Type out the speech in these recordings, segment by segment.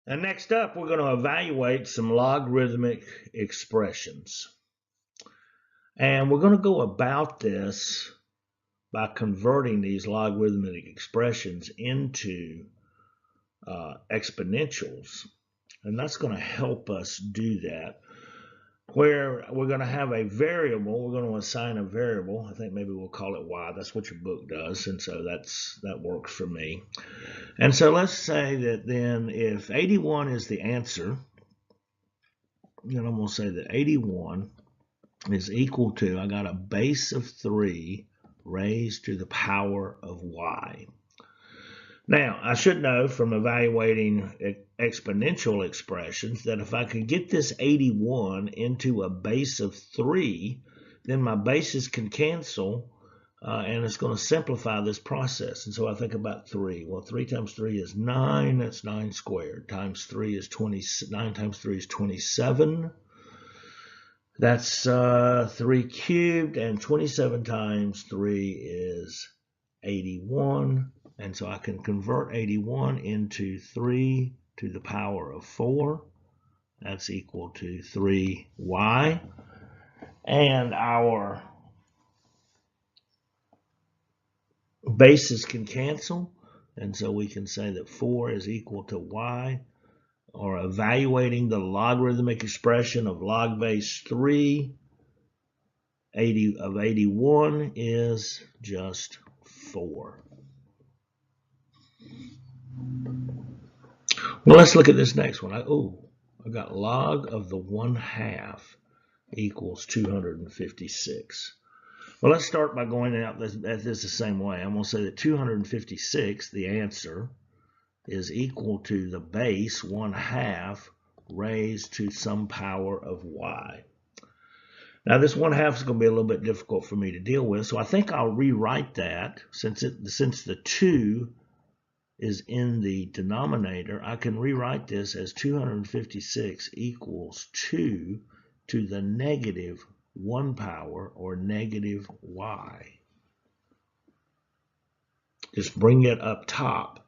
And next up, we're going to evaluate some logarithmic expressions. And we're going to go about this by converting these logarithmic expressions into exponentials. And that's going to help us do that, where we're going to have a variable. We're going to assign a variable. I think maybe we'll call it y. That's what your book does, and so that works for me. And so let's say that then if 81 is the answer, then I'm going to say that 81 is equal to, I got a base of 3 raised to the power of y. Now, I should know from evaluating exponential expressions that if I could get this 81 into a base of 3, then my bases can cancel, and it's going to simplify this process. And so I think about 3. Well, 3 times 3 is 9. That's 9 squared. Times 3 is 20. 9 times 3 is 27. That's 3 cubed, and 27 times 3 is 81. And so I can convert 81 into 3 to the power of 4. That's equal to 3y. And our bases can cancel. And so we can say that 4 is equal to y. Or evaluating the logarithmic expression of log base 3 of 81 is just 4. Well, let's look at this next one. I got log of the 1/2 equals 256. Well, let's start by going at this the same way. I'm going to say that 256, the answer, is equal to the base 1/2 raised to some power of y. Now, this 1/2 is going to be a little bit difficult for me to deal with, so I think I'll rewrite that. Since the 2 is in the denominator, I can rewrite this as 256 equals 2 to the negative 1 power, or negative y. Just bring it up top.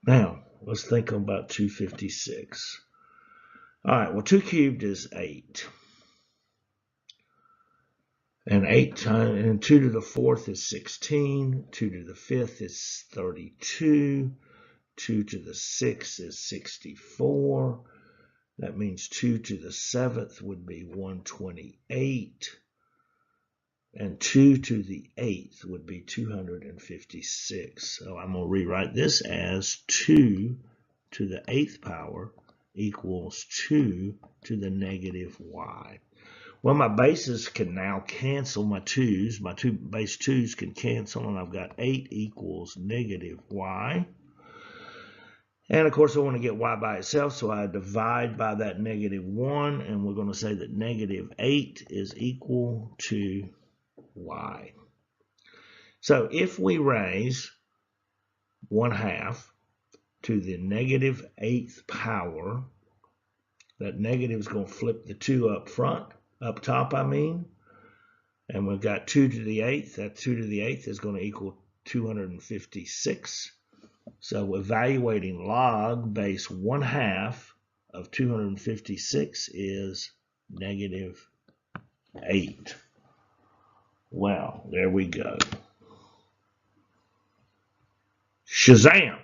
Now, let's think about 256. All right, well, 2 cubed is 8. And 2 to the 4th is 16. 2 to the 5th is 32. 2 to the 6th is 64. That means 2 to the 7th would be 128. And 2 to the 8th would be 256. So I'm going to rewrite this as 2 to the 8th power equals 2 to the negative y. Well, my bases can now cancel my 2's. My two base 2's can cancel, and I've got 8 equals negative y. And of course, I want to get y by itself, so I divide by that negative 1, and we're going to say that negative 8 is equal to y. So if we raise 1/2 to the negative 8th power, that negative is going to flip the 2 up top, and we've got 2 to the 8th. That 2 to the 8th is going to equal 256. So evaluating log base 1/2 of 256 is negative 8. Well, there we go. Shazam!